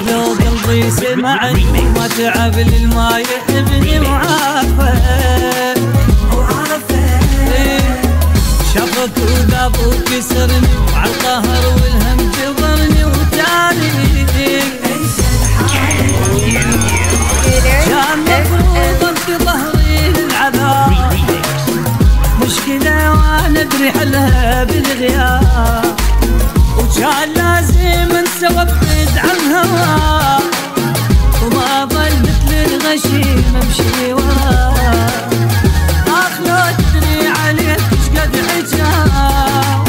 لو قلبي سمعني ما تعب للما يحبني وعافه شافك وذاب وكسرني وعلى القهر والهم جبرني وتالي كان مفروض انت ظهري للعذاب مشكلة وانا ادري حلها بالغياب وكان لازم انسى وابعد عن هواك وما ظل مثل الغشيم امشي وراك لو تدري عليك شقد عجاب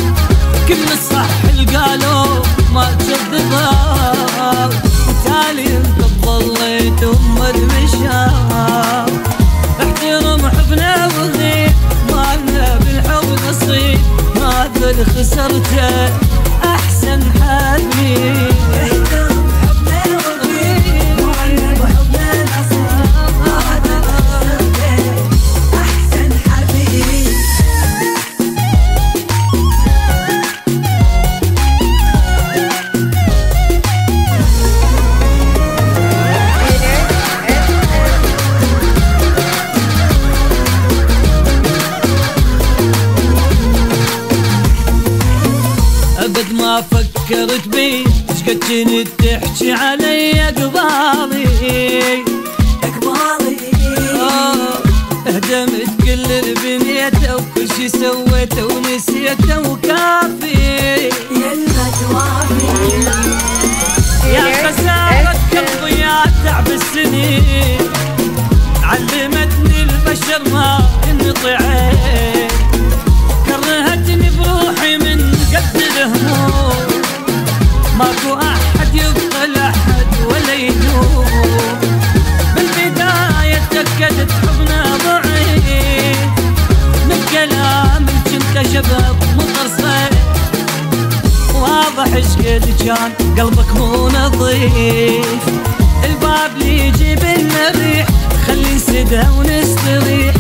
كل الصح اللي قالوا ما كذبوا وتالي انت ظليت المشاق احترم حبنا وغير ما لنا بالحب نصيب ما ذل خسرته احسن حبيب احترم حبنا وغير ما لنا بحبنا نصيب ما ذل خسرته احسن حبيب ابد ما فكرت بي شقد كنت تحكي علي قبالي اهدمت كل اللي بنيته وكل شي سويته ونسيته وكافي يلا توافي يا خسارة قلبي يا تعب السنين علمتني البشر ما ينطعين كرهتني بروحي من قد الهموم ماكو احد يبقى لاحد ولا يدوم بالبداية تأكدت حبنا ضعيف من كلام كنت شباب مقرصين واضح شقد كان قلبك مو نظيف الباب اللي يجيب لنا ريح خلي نسده ونستريح